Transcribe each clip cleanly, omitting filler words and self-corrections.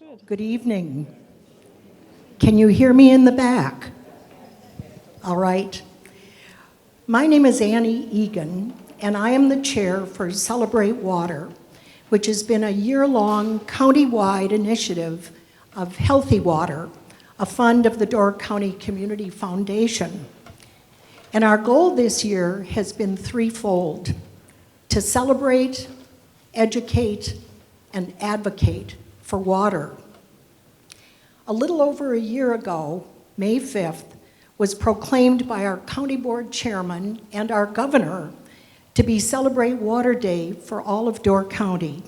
Good evening. Can you hear me in the back? All right. My name is Annie Egan, and I am the chair for Celebrate Water, which has been a year-long county-wide initiative of Healthy Water, a fund of the Door County Community Foundation. And our goal this year has been threefold: to celebrate, educate, and advocate for water. A little over a year ago, May 5th, was proclaimed by our county board chairman and our governor to be Celebrate Water Day for all of Door County.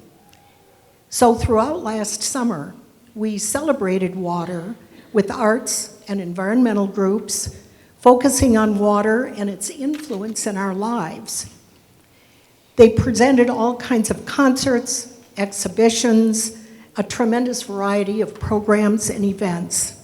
So throughout last summer, we celebrated water with arts and environmental groups, focusing on water and its influence in our lives. They presented all kinds of concerts, exhibitions, a tremendous variety of programs and events.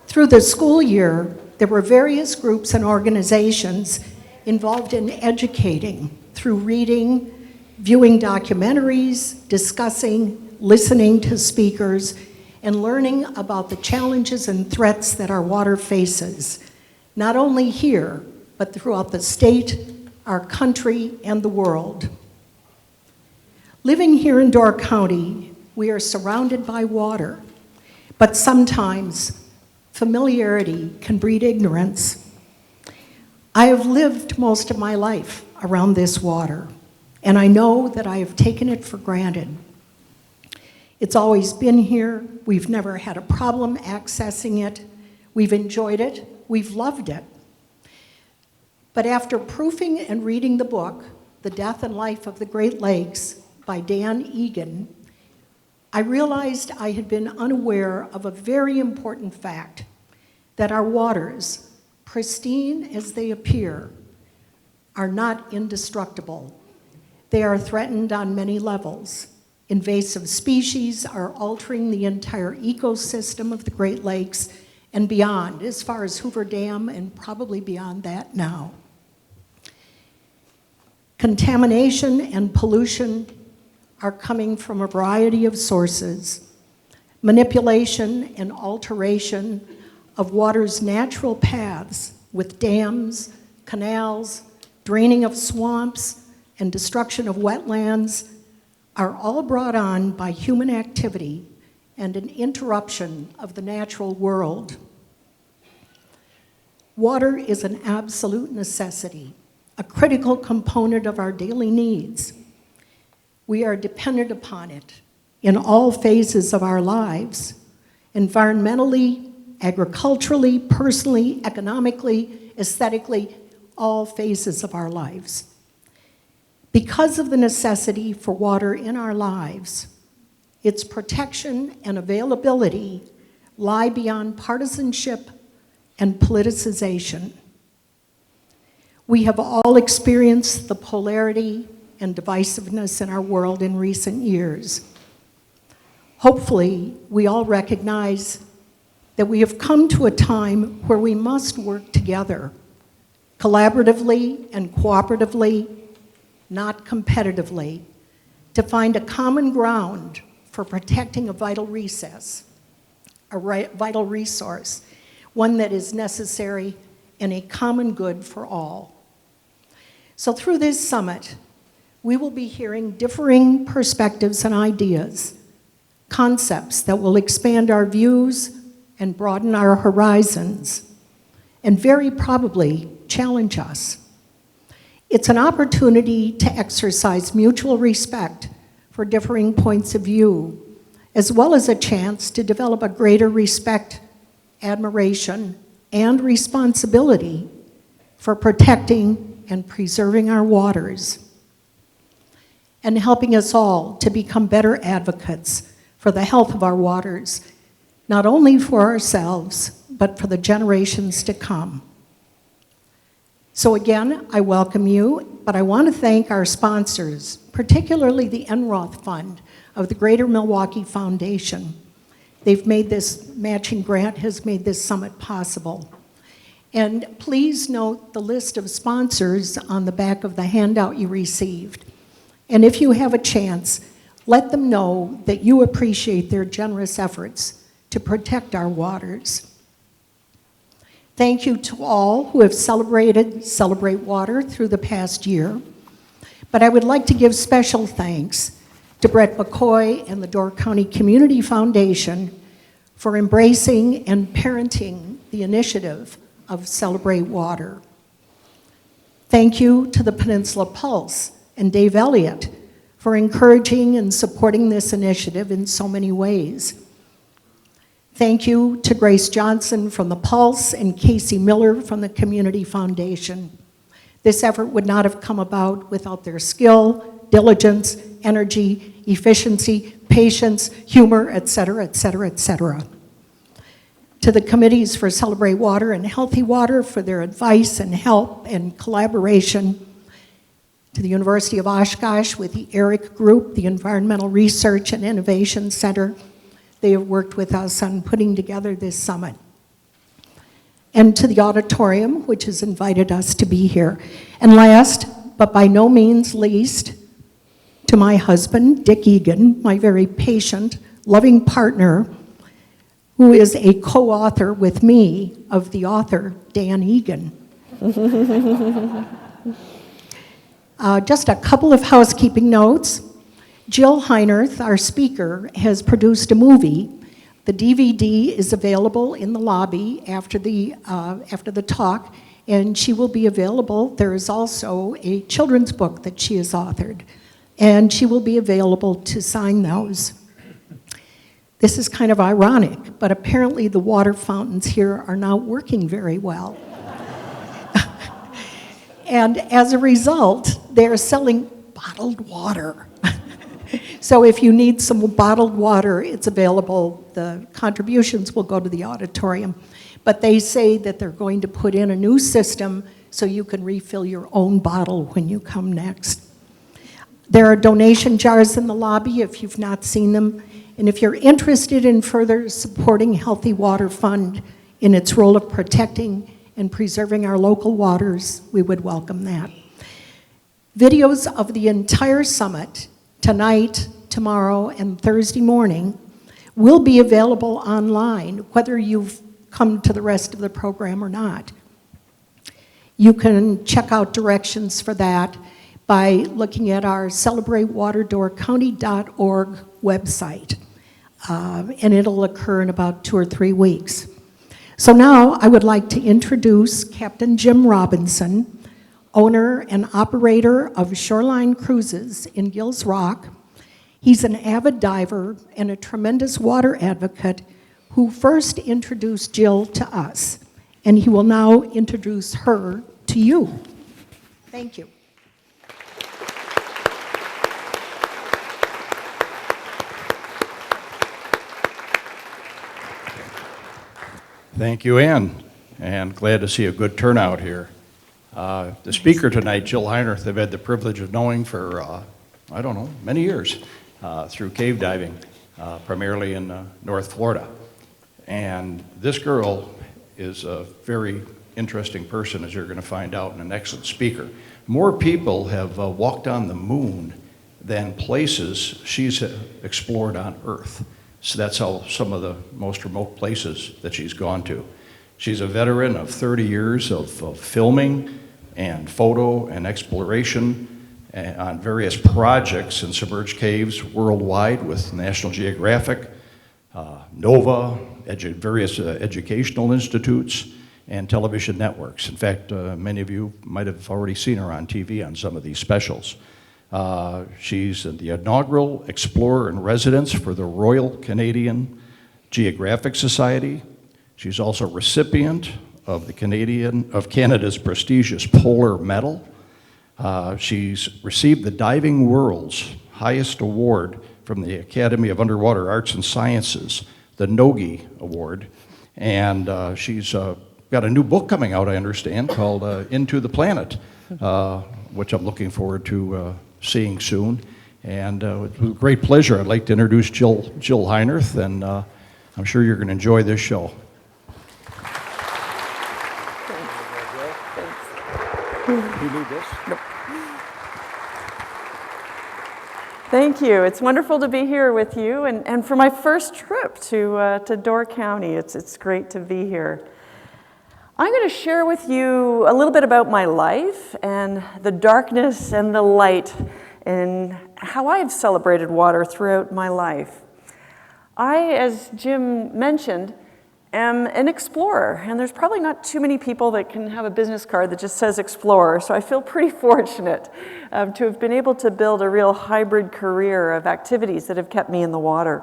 Through the school year, there were various groups and organizations involved in educating through reading, viewing documentaries, discussing, listening to speakers, and learning about the challenges and threats that our water faces, not only here, but throughout the state, our country, and the world. Living here in Door County, we are surrounded by water, but sometimes familiarity can breed ignorance. I have lived most of my life around this water, and I know that I have taken it for granted. It's always been here. We've never had a problem accessing it. We've enjoyed it. We've loved it. But after proofing and reading the book, The Death and Life of the Great Lakes by Dan Egan, I realized I had been unaware of a very important fact, that our waters, pristine as they appear, are not indestructible. They are threatened on many levels. Invasive species are altering the entire ecosystem of the Great Lakes and beyond, as far as Hoover Dam and probably beyond that now. Contamination and pollution are coming from a variety of sources. Manipulation and alteration of water's natural paths with dams, canals, draining of swamps, and destruction of wetlands are all brought on by human activity and an interruption of the natural world. Water is an absolute necessity, a critical component of our daily needs. We are dependent upon it in all phases of our lives, environmentally, agriculturally, personally, economically, aesthetically, all phases of our lives. Because of the necessity for water in our lives, its protection and availability lie beyond partisanship and politicization. We have all experienced the polarity and divisiveness in our world in recent years. Hopefully, we all recognize that we have come to a time where we must work together, collaboratively and cooperatively, not competitively, to find a common ground for protecting a vital resource, one that is necessary and a common good for all. So through this summit, we will be hearing differing perspectives and ideas, concepts that will expand our views and broaden our horizons, and very probably challenge us. It's an opportunity to exercise mutual respect for differing points of view, as well as a chance to develop a greater respect, admiration, and responsibility for protecting and preserving our waters, and helping us all to become better advocates for the health of our waters, not only for ourselves, but for the generations to come. So again, I welcome you, but I want to thank our sponsors, particularly the Enroth Fund of the Greater Milwaukee Foundation. They've made this matching grant, has made this summit possible. And please note the list of sponsors on the back of the handout you received. And if you have a chance, Let them know that you appreciate their generous efforts to protect our waters. Thank you to all who have Celebrate Water through the past year. But I would like to give special thanks to Brett McCoy and the Door County Community Foundation for embracing and parenting the initiative of Celebrate Water. Thank you to the Peninsula Pulse and Dave Elliott for encouraging and supporting this initiative in so many ways. Thank you to Grace Johnson from the Pulse and Casey Miller from the Community Foundation. This effort would not have come about without their skill, diligence, energy, efficiency, patience, humor, et cetera, et cetera, et cetera. To the committees for Celebrate Water and Healthy Water for their advice and help and collaboration. To the University of Oshkosh with the ERIC Group, the Environmental Research and Innovation Center. They have worked with us on putting together this summit. And to the auditorium, which has invited us to be here. And last, but by no means least, to my husband, Dick Egan, my very patient, loving partner, who is a co-author with me of the author, Dan Egan. Just a couple of housekeeping notes. Jill Heinerth, our speaker, has produced a movie. The DVD is available in the lobby after the talk, and she will be available. There is also a children's book that she has authored, and she will be available to sign those. This is kind of ironic, but apparently the water fountains here are not working very well. And as a result, they're selling bottled water. So if you need some bottled water, it's available. The contributions will go to the auditorium. But they say that they're going to put in a new system so you can refill your own bottle when you come next. There are donation jars in the lobby if you've not seen them. And if you're interested in further supporting Healthy Water Fund in its role of protecting and preserving our local waters, we would welcome that. Videos of the entire summit, tonight, tomorrow, and Thursday morning, will be available online, whether you've come to the rest of the program or not. You can check out directions for that by looking at our celebratewaterdoorcounty.org website. And it'll occur in about 2 or 3 weeks. So now I would like to introduce Captain Jim Robinson, owner and operator of Shoreline Cruises in Gills Rock. He's an avid diver and a tremendous water advocate who first introduced Jill to us, and he will now introduce her to you. Thank you. Thank you, Ann, and glad to see a good turnout here. The speaker tonight, Jill Heinerth, I've had the privilege of knowing for, many years through cave diving, primarily in North Florida. And this girl is a very interesting person, as you're going to find out, and an excellent speaker. More people have walked on the moon than places she's explored on Earth. So that's how some of the most remote places that she's gone to. She's a veteran of 30 years of filming and photo and exploration on various projects in submerged caves worldwide with National Geographic, NOVA, various educational institutes, and television networks. In fact, many of you might have already seen her on TV on some of these specials. She's the inaugural Explorer in Residence for the Royal Canadian Geographic Society. She's also recipient of Canada's prestigious Polar Medal. She's received the Diving World's highest award from the Academy of Underwater Arts and Sciences, the Nogi Award. And she's got a new book coming out, I understand, called Into the Planet, which I'm looking forward to seeing soon. And with great pleasure, I'd like to introduce Jill Heinerth, and I'm sure you're going to enjoy this show. You need this? Nope. Thank you. It's wonderful to be here with you, and for my first trip to Door County. It's great to be here. I'm going to share with you a little bit about my life and the darkness and the light and how I've celebrated water throughout my life. I, as Jim mentioned, am an explorer, and there's probably not too many people that can have a business card that just says explorer, so I feel pretty fortunate to have been able to build a real hybrid career of activities that have kept me in the water.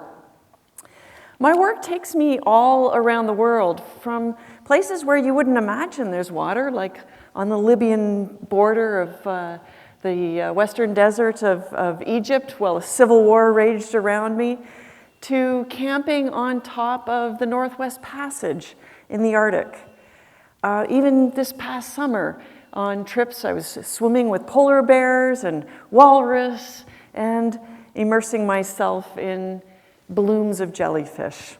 My work takes me all around the world, from places where you wouldn't imagine there's water, like on the Libyan border of the western desert of Egypt, while a civil war raged around me, to camping on top of the Northwest Passage in the Arctic. Even this past summer, on trips, I was swimming with polar bears and walrus and immersing myself in blooms of jellyfish.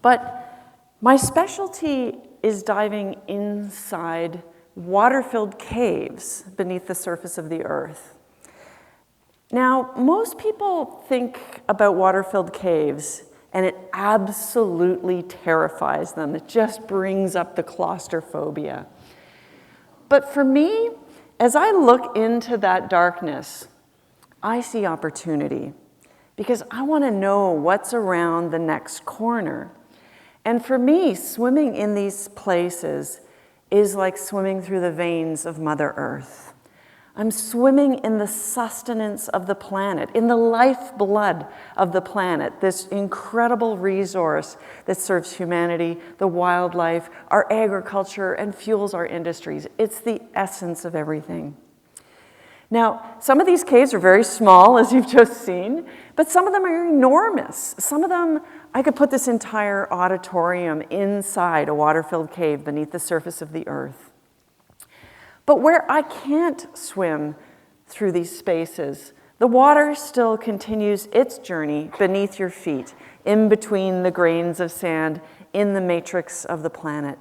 But my specialty is diving inside water-filled caves beneath the surface of the earth. Now, most people think about water-filled caves, and it absolutely terrifies them. It just brings up the claustrophobia. But for me, as I look into that darkness, I see opportunity, because I want to know what's around the next corner. And for me, swimming in these places is like swimming through the veins of Mother Earth. I'm swimming in the sustenance of the planet, in the lifeblood of the planet, this incredible resource that serves humanity, the wildlife, our agriculture, and fuels our industries. It's the essence of everything. Now, some of these caves are very small, as you've just seen, but some of them are enormous. Some of them, I could put this entire auditorium inside a water-filled cave beneath the surface of the earth. But where I can't swim through these spaces, the water still continues its journey beneath your feet, in between the grains of sand, in the matrix of the planet.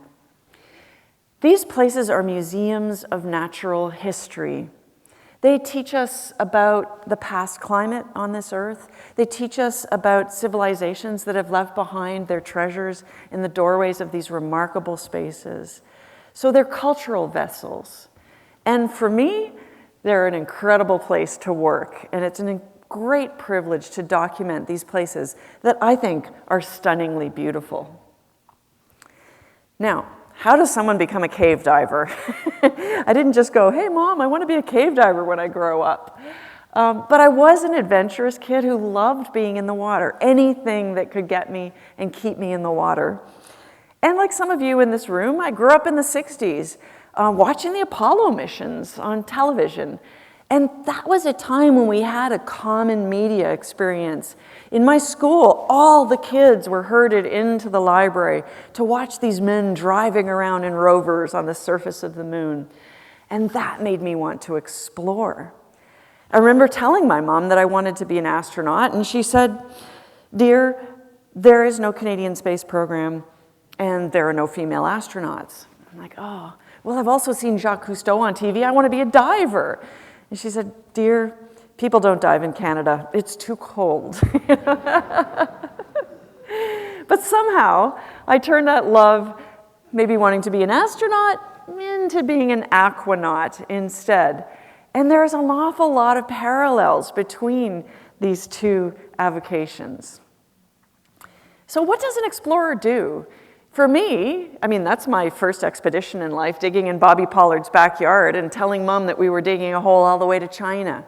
These places are museums of natural history. They teach us about the past climate on this earth. They teach us about civilizations that have left behind their treasures in the doorways of these remarkable spaces. So they're cultural vessels. And for me, they're an incredible place to work. And it's a great privilege to document these places that I think are stunningly beautiful. Now, how does someone become a cave diver? I didn't just go, hey, Mom, I want to be a cave diver when I grow up. But I was an adventurous kid who loved being in the water, anything that could get me and keep me in the water. And like some of you in this room, I grew up in the 60s, watching the Apollo missions on television. And that was a time when we had a common media experience. In my school, all the kids were herded into the library to watch these men driving around in rovers on the surface of the moon. And that made me want to explore. I remember telling my mom that I wanted to be an astronaut, and she said, "Dear, there is no Canadian space program, and there are no female astronauts." I'm like, oh, well, I've also seen Jacques Cousteau on TV. I want to be a diver. And she said, "Dear, people don't dive in Canada. It's too cold." But somehow, I turned that love, maybe wanting to be an astronaut, into being an aquanaut instead. And there's an awful lot of parallels between these two avocations. So what does an explorer do? For me, I mean, that's my first expedition in life, digging in Bobby Pollard's backyard and telling Mom that we were digging a hole all the way to China.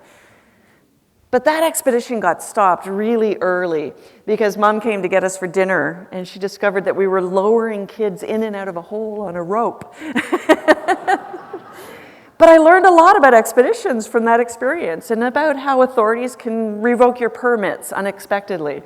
But that expedition got stopped really early because Mom came to get us for dinner, and she discovered that we were lowering kids in and out of a hole on a rope. But I learned a lot about expeditions from that experience and about how authorities can revoke your permits unexpectedly.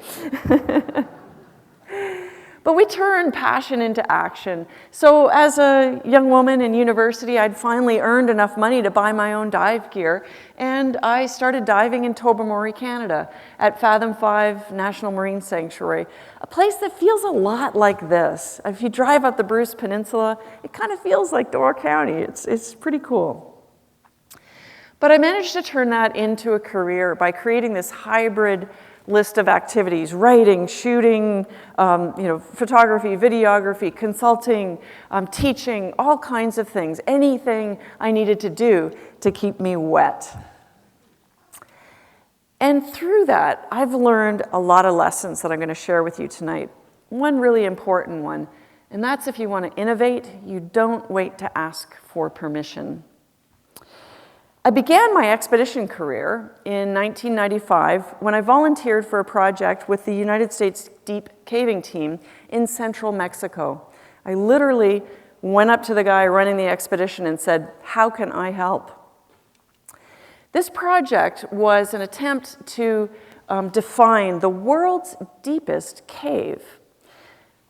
But we turned passion into action. So as a young woman in university, I'd finally earned enough money to buy my own dive gear, and I started diving in Tobermory, Canada, at Fathom 5 National Marine Sanctuary, a place that feels a lot like this. If you drive up the Bruce Peninsula, it kind of feels like Door County. It's pretty cool. But I managed to turn that into a career by creating this hybrid list of activities: writing, shooting, photography, videography, consulting, teaching, all kinds of things, anything I needed to do to keep me wet. And through that, I've learned a lot of lessons that I'm going to share with you tonight. One really important one, and that's if you want to innovate, you don't wait to ask for permission. I began my expedition career in 1995 when I volunteered for a project with the United States Deep Caving Team in central Mexico. I literally went up to the guy running the expedition and said, "How can I help?" This project was an attempt to define the world's deepest cave.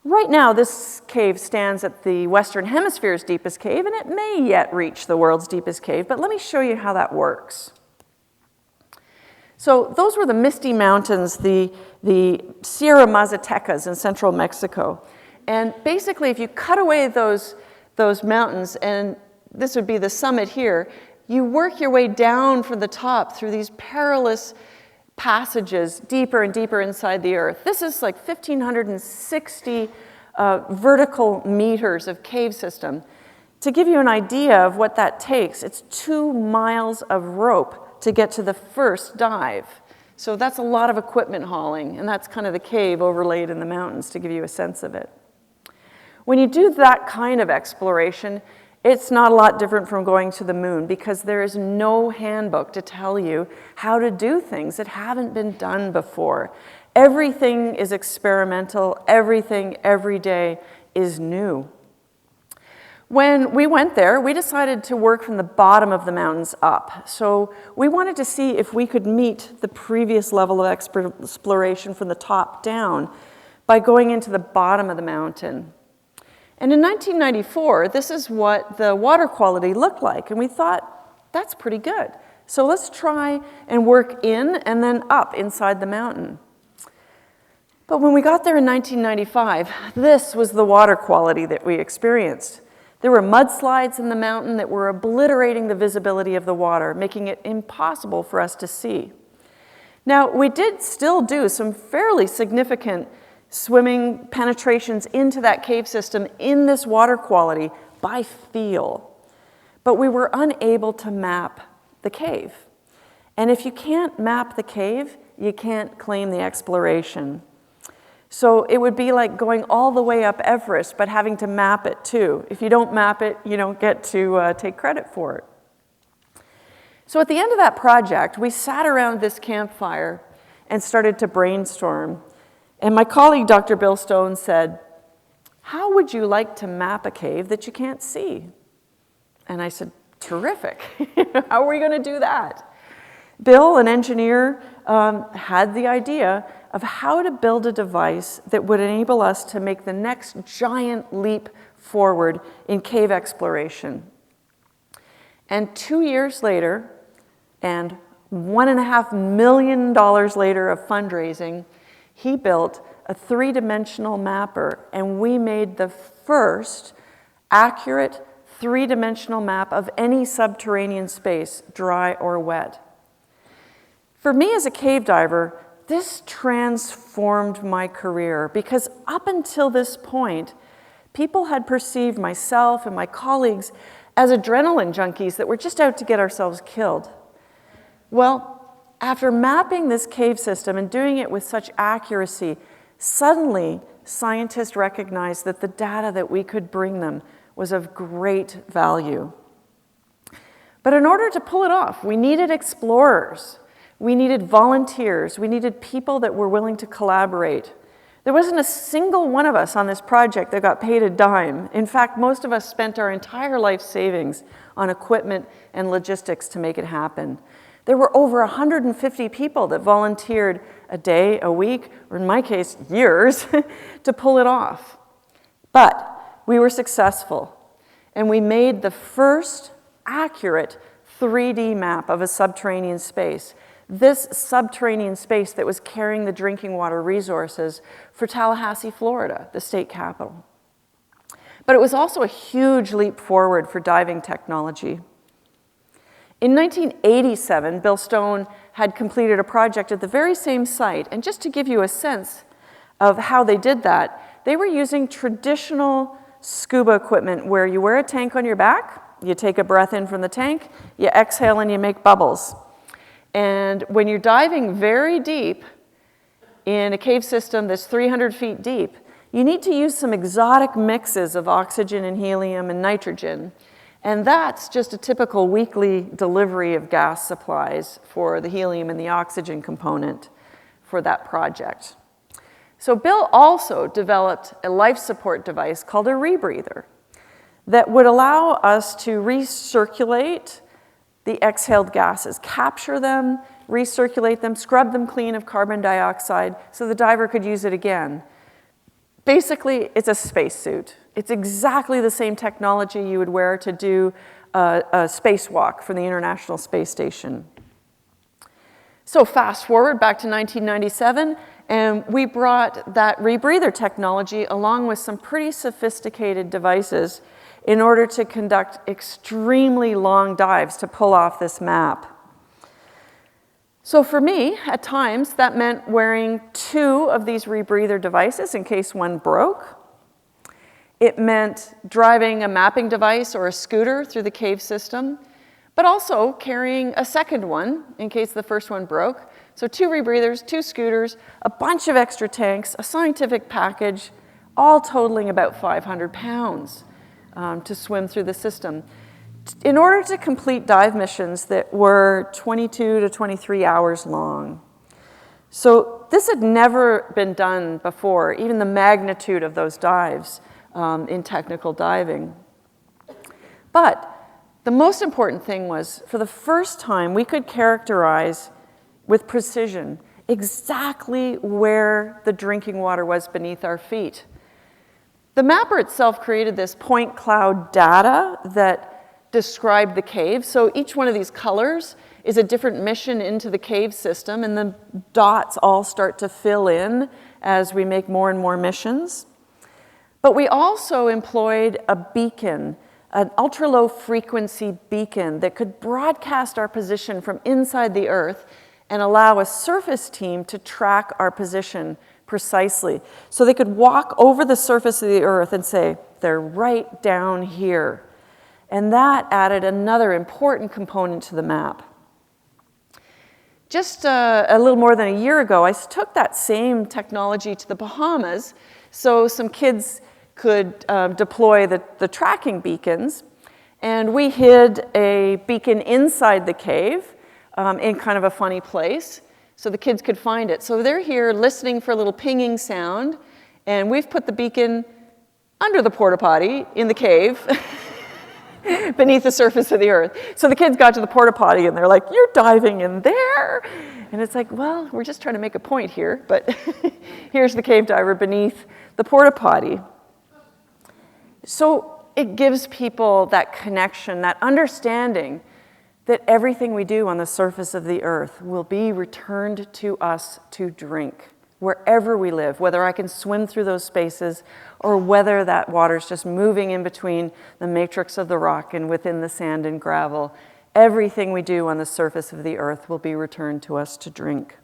Right now, this cave stands at the Western Hemisphere's deepest cave, and it may yet reach the world's deepest cave, but let me show you how that works. So those were the Misty Mountains, the Sierra Mazatecas in central Mexico. And basically, if you cut away those mountains, and this would be the summit here, you work your way down from the top through these perilous passages deeper and deeper inside the earth. This is like 1,560 vertical meters of cave system. To give you an idea of what that takes, it's 2 miles of rope to get to the first dive. So that's a lot of equipment hauling, and that's kind of the cave overlaid in the mountains to give you a sense of it. When you do that kind of exploration, it's not a lot different from going to the moon, because there is no handbook to tell you how to do things that haven't been done before. Everything is experimental. Everything, every day, is new. When we went there, we decided to work from the bottom of the mountains up. So we wanted to see if we could meet the previous level of exploration from the top down by going into the bottom of the mountain. And in 1994, this is what the water quality looked like. And we thought, that's pretty good. So let's try and work in and then up inside the mountain. But when we got there in 1995, this was the water quality that we experienced. There were mudslides in the mountain that were obliterating the visibility of the water, making it impossible for us to see. Now, we did still do some fairly significant swimming penetrations into that cave system in this water quality by feel. But we were unable to map the cave. And if you can't map the cave, you can't claim the exploration. So it would be like going all the way up Everest, but having to map it too. If you don't map it, you don't get to take credit for it. So at the end of that project, we sat around this campfire and started to brainstorm. And my colleague, Dr. Bill Stone, said, "How would you like to map a cave that you can't see?" And I said, "Terrific. How are we going to do that?" Bill, an engineer, had the idea of how to build a device that would enable us to make the next giant leap forward in cave exploration. And 2 years later, and $1.5 million later of fundraising, he built a 3-dimensional mapper, and we made the first accurate 3-dimensional map of any subterranean space, dry or wet. For me as a cave diver, this transformed my career, because up until this point, people had perceived myself and my colleagues as adrenaline junkies that were just out to get ourselves killed. Well, after mapping this cave system and doing it with such accuracy, suddenly scientists recognized that the data that we could bring them was of great value. But in order to pull it off, we needed explorers. We needed volunteers. We needed people that were willing to collaborate. There wasn't a single one of us on this project that got paid a dime. In fact, most of us spent our entire life savings on equipment and logistics to make it happen. There were over 150 people that volunteered a day, a week, or in my case, years, to pull it off. But we were successful, and we made the first accurate 3D map of a subterranean space. This subterranean space that was carrying the drinking water resources for Tallahassee, Florida, the state capital. But it was also a huge leap forward for diving technology. In 1987, Bill Stone had completed a project at the very same site, and just to give you a sense of how they did that, they were using traditional scuba equipment where you wear a tank on your back, you take a breath in from the tank, you exhale and you make bubbles. And when you're diving very deep in a cave system that's 300 feet deep, you need to use some exotic mixes of oxygen and helium and nitrogen. And that's just a typical weekly delivery of gas supplies for the helium and the oxygen component for that project. So Bill also developed a life support device called a rebreather that would allow us to recirculate the exhaled gases, capture them, recirculate them, scrub them clean of carbon dioxide so the diver could use it again. Basically, it's a spacesuit. It's exactly the same technology you would wear to do a spacewalk from the International Space Station. So fast forward back to 1997, and we brought that rebreather technology along with some pretty sophisticated devices in order to conduct extremely long dives to pull off this map. So for me, at times, that meant wearing 2 of these rebreather devices in case one broke. It meant driving a mapping device or a scooter through the cave system, but also carrying a second one in case the first one broke. So 2 rebreathers, 2 scooters, a bunch of extra tanks, a scientific package, all totaling about 500 pounds to swim through the system. In order to complete dive missions that were 22 to 23 hours long. So this had never been done before, even the magnitude of those dives in technical diving. But the most important thing was, for the first time, we could characterize with precision exactly where the drinking water was beneath our feet. The mapper itself created this point cloud data that described the cave. So each one of these colors is a different mission into the cave system, and the dots all start to fill in as we make more and more missions. But we also employed a beacon, an ultra-low frequency beacon that could broadcast our position from inside the Earth and allow a surface team to track our position precisely. So they could walk over the surface of the Earth and say, they're right down here. And that added another important component to the map. Just a little more than a year ago, I took that same technology to the Bahamas so some kids could deploy the tracking beacons. And we hid a beacon inside the cave in kind of a funny place so the kids could find it. So they're here listening for a little pinging sound, and we've put the beacon under the porta potty in the cave. Beneath the surface of the Earth. So the kids got to the porta potty and they're like, you're diving in there? And it's like, well, we're just trying to make a point here, but here's the cave diver beneath the porta potty. So it gives people that connection, that understanding that everything we do on the surface of the Earth will be returned to us to drink, wherever we live, whether I can swim through those spaces or whether that water's just moving in between the matrix of the rock and within the sand and gravel. Everything we do on the surface of the Earth will be returned to us to drink.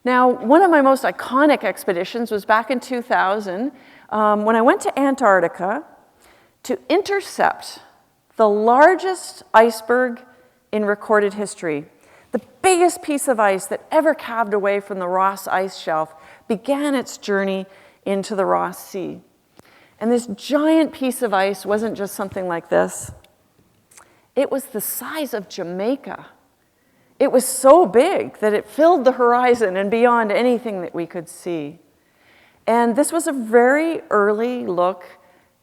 Now, one of my most iconic expeditions was back in 2000 when I went to Antarctica to intercept the largest iceberg in recorded history. The biggest piece of ice that ever calved away from the Ross Ice Shelf began its journey into the Ross Sea. And this giant piece of ice wasn't just something like this. It was the size of Jamaica. It was so big that it filled the horizon and beyond anything that we could see. And this was a very early look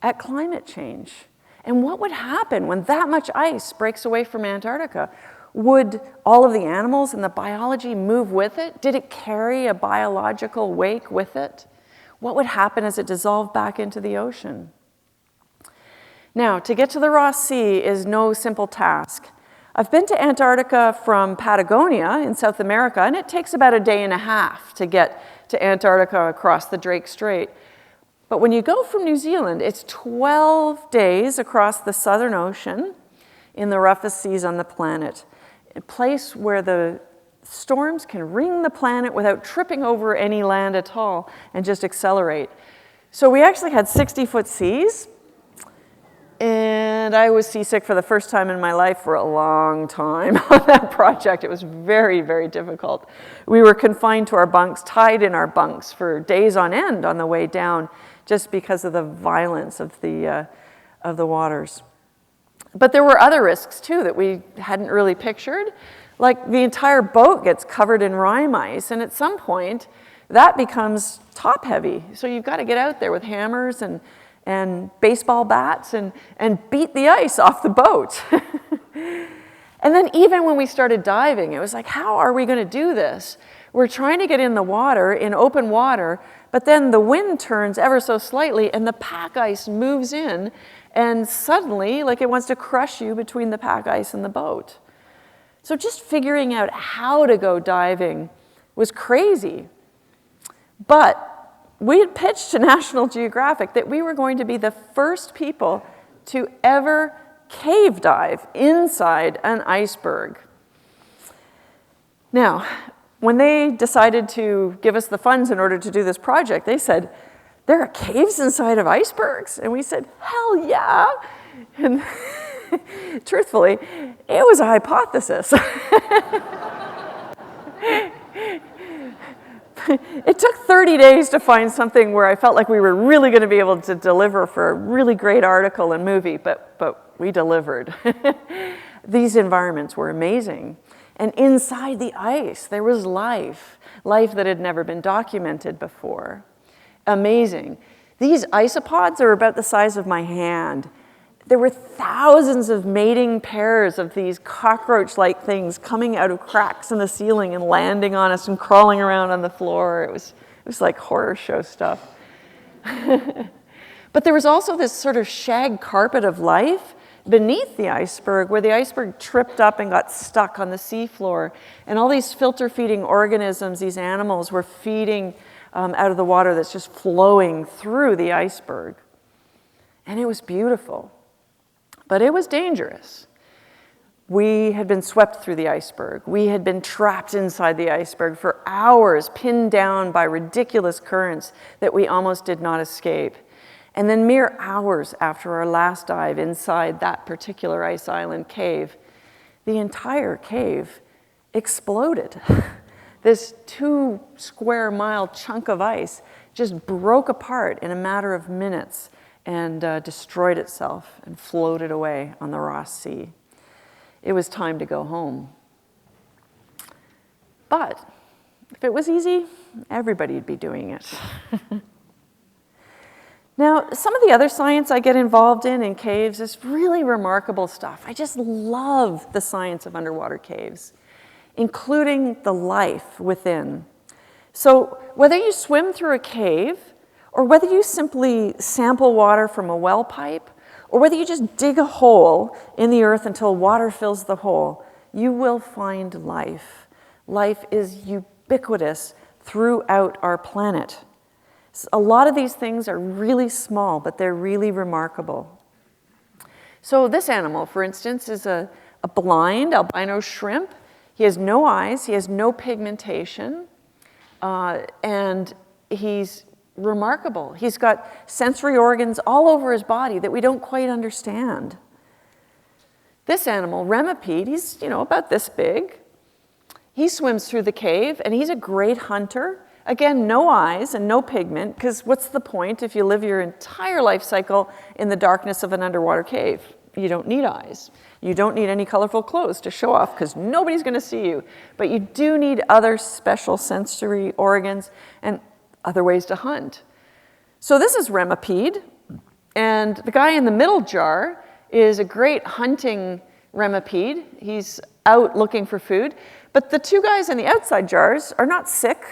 at climate change. And what would happen when that much ice breaks away from Antarctica? Would all of the animals and the biology move with it? Did it carry a biological wake with it? What would happen as it dissolved back into the ocean? Now, to get to the Ross Sea is no simple task. I've been to Antarctica from Patagonia in South America, and it takes about a day and a half to get to Antarctica across the Drake Strait. But when you go from New Zealand, it's 12 days across the Southern Ocean. in the roughest seas on the planet, a place where the storms can ring the planet without tripping over any land at all and just accelerate. So we actually had 60-foot seas, and I was seasick for the first time in my life for a long time on that project. It was very, very difficult. We were confined to our bunks, tied in our bunks for days on end on the way down, just because of the violence of the waters. But there were other risks too that we hadn't really pictured. Like the entire boat gets covered in rime ice, and at some point that becomes top heavy. So you've got to get out there with hammers and baseball bats and beat the ice off the boat. And then even when we started diving, it was like, how are we going to do this? We're trying to get in the water, in open water, but then the wind turns ever so slightly and the pack ice moves in, and suddenly, like, it wants to crush you between the pack ice and the boat. So just figuring out how to go diving was crazy. But we had pitched to National Geographic that we were going to be the first people to ever cave dive inside an iceberg. Now, when they decided to give us the funds in order to do this project, they said, "There are caves inside of icebergs?" And we said, "Hell yeah." And truthfully, it was a hypothesis. It took 30 days to find something where I felt like we were really going to be able to deliver for a really great article and movie, but we delivered. These environments were amazing. And inside the ice, there was life that had never been documented before. Amazing. These isopods are about the size of my hand. There were thousands of mating pairs of these cockroach-like things coming out of cracks in the ceiling and landing on us and crawling around on the floor. It was like horror show stuff. But there was also this sort of shag carpet of life beneath the iceberg, where the iceberg tripped up and got stuck on the seafloor. And all these filter-feeding organisms, these animals, were feeding out of the water that's just flowing through the iceberg. And it was beautiful. But it was dangerous. We had been swept through the iceberg. We had been trapped inside the iceberg for hours, pinned down by ridiculous currents that we almost did not escape. And then mere hours after our last dive inside that particular ice island cave, the entire cave exploded. This 2 square mile chunk of ice just broke apart in a matter of minutes and destroyed itself and floated away on the Ross Sea. It was time to go home. But if it was easy, everybody'd be doing it. Now, some of the other science I get involved in caves is really remarkable stuff. I just love the science of underwater caves, including the life within. So whether you swim through a cave, or whether you simply sample water from a well pipe, or whether you just dig a hole in the earth until water fills the hole, you will find life. Life is ubiquitous throughout our planet. A lot of these things are really small, but they're really remarkable. So this animal, for instance, is a blind albino shrimp. He has no eyes, he has no pigmentation, and he's remarkable. He's got sensory organs all over his body that we don't quite understand. This animal, Remipede, he's about this big. He swims through the cave, and he's a great hunter. Again, no eyes and no pigment, because what's the point if you live your entire life cycle in the darkness of an underwater cave? You don't need eyes. You don't need any colorful clothes to show off, because nobody's going to see you. But you do need other special sensory organs and other ways to hunt. So this is Remipede, and the guy in the middle jar is a great hunting Remipede. He's out looking for food. But the 2 guys in the outside jars are not sick.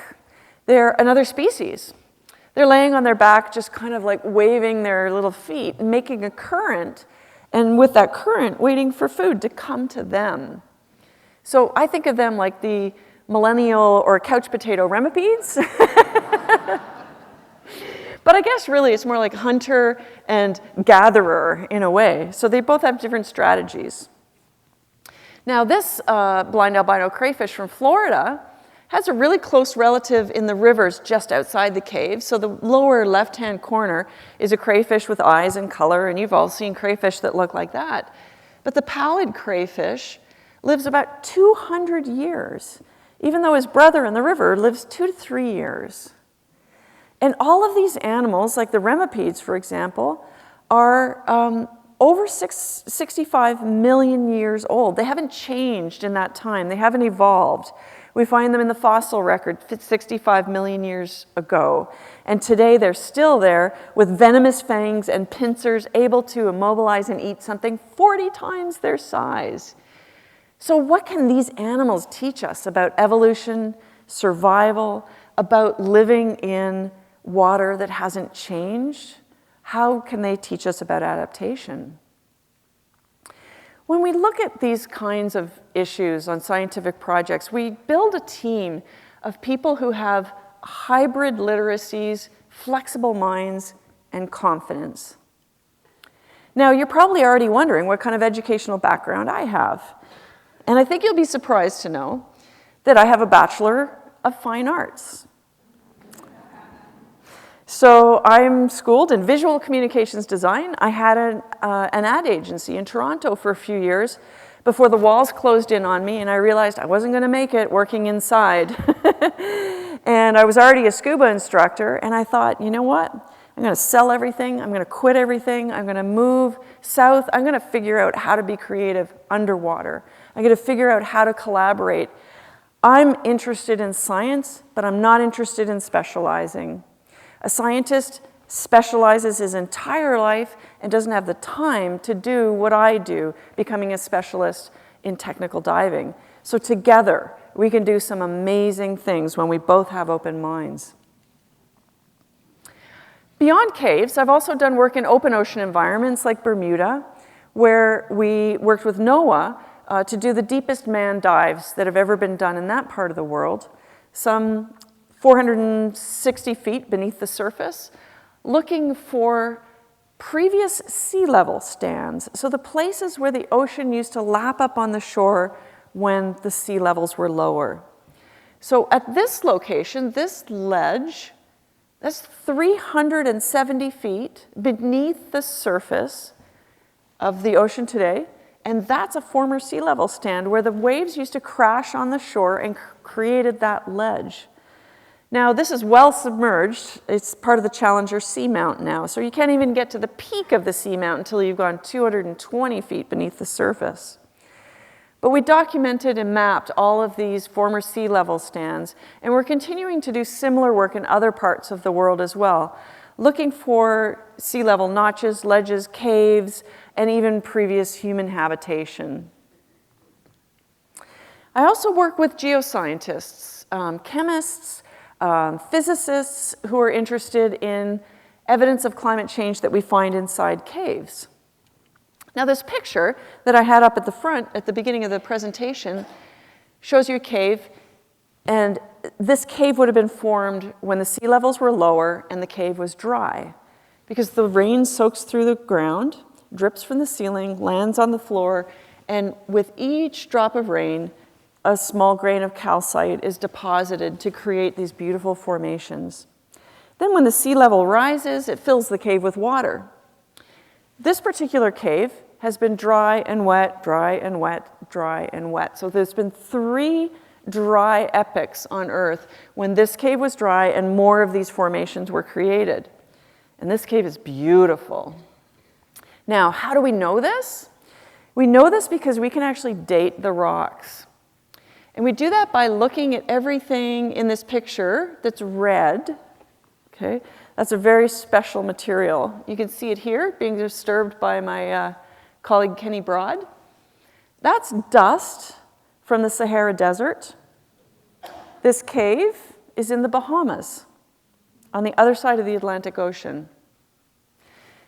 They're another species. They're laying on their back, just kind of like waving their little feet, making a current, and with that current, waiting for food to come to them. So I think of them like the millennial or couch potato Remipedes. But I guess really it's more like hunter and gatherer in a way. So they both have different strategies. Now this blind albino crayfish from Florida has a really close relative in the rivers just outside the cave. So the lower left-hand corner is a crayfish with eyes and color, and you've all seen crayfish that look like that. But the pallid crayfish lives about 200 years, even though his brother in the river lives 2 to 3 years. And all of these animals, like the remipedes, for example, are over 65 million years old. They haven't changed in that time. They haven't evolved. We find them in the fossil record 65 million years ago. And today they're still there with venomous fangs and pincers, able to immobilize and eat something 40 times their size. So what can these animals teach us about evolution, survival, about living in water that hasn't changed? How can they teach us about adaptation? When we look at these kinds of issues on scientific projects, we build a team of people who have hybrid literacies, flexible minds, and confidence. Now, you're probably already wondering what kind of educational background I have. And I think you'll be surprised to know that I have a Bachelor of Fine Arts. So I'm schooled in visual communications design. I had an ad agency in Toronto for a few years before the walls closed in on me and I realized I wasn't going to make it working inside. And I was already a scuba instructor and I thought, you know what? I'm going to sell everything. I'm going to quit everything. I'm going to move south. I'm going to figure out how to be creative underwater. I'm going to figure out how to collaborate. I'm interested in science, but I'm not interested in specializing. A scientist specializes his entire life and doesn't have the time to do what I do, becoming a specialist in technical diving. So together, we can do some amazing things when we both have open minds. Beyond caves, I've also done work in open ocean environments like Bermuda, where we worked with NOAA to do the deepest manned dives that have ever been done in that part of the world. Some 460 feet beneath the surface, looking for previous sea level stands. So the places where the ocean used to lap up on the shore when the sea levels were lower. So at this location, this ledge, that's 370 feet beneath the surface of the ocean today. And that's a former sea level stand where the waves used to crash on the shore and created that ledge. Now, this is well submerged. It's part of the Challenger Seamount now, so you can't even get to the peak of the seamount until you've gone 220 feet beneath the surface. But we documented and mapped all of these former sea level stands, and we're continuing to do similar work in other parts of the world as well, looking for sea level notches, ledges, caves, and even previous human habitation. I also work with geoscientists, chemists, physicists who are interested in evidence of climate change that we find inside caves. Now this picture that I had up at the front at the beginning of the presentation shows you a cave, and this cave would have been formed when the sea levels were lower and the cave was dry, because the rain soaks through the ground, drips from the ceiling, lands on the floor, and with each drop of rain, a small grain of calcite is deposited to create these beautiful formations. Then when the sea level rises, it fills the cave with water. This particular cave has been dry and wet, dry and wet, dry and wet. So there's been 3 dry epochs on Earth when this cave was dry and more of these formations were created. And this cave is beautiful. Now, how do we know this? We know this because we can actually date the rocks. And we do that by looking at everything in this picture that's red. Okay? That's a very special material. You can see it here being disturbed by my colleague Kenny Broad. That's dust from the Sahara Desert. This cave is in the Bahamas, on the other side of the Atlantic Ocean.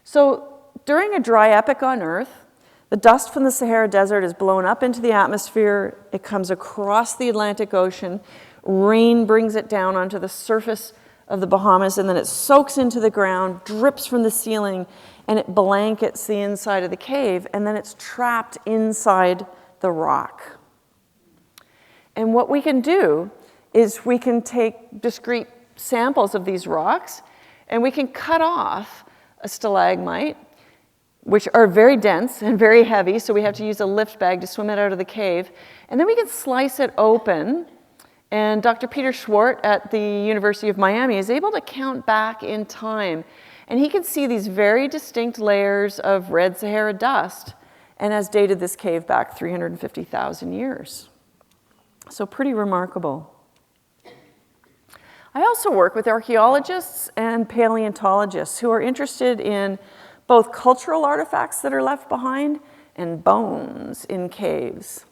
So during a dry epoch on Earth, the dust from the Sahara Desert is blown up into the atmosphere. It comes across the Atlantic Ocean. Rain brings it down onto the surface of the Bahamas, and then it soaks into the ground, drips from the ceiling, and it blankets the inside of the cave, and then it's trapped inside the rock. And what we can do is we can take discrete samples of these rocks and we can cut off a stalagmite, which are very dense and very heavy, so we have to use a lift bag to swim it out of the cave. And then we can slice it open, and Dr. Peter Schwartz at the University of Miami is able to count back in time, and he can see these very distinct layers of red Sahara dust, and has dated this cave back 350,000 years. So pretty remarkable. I also work with archaeologists and paleontologists who are interested in both cultural artifacts that are left behind and bones in caves.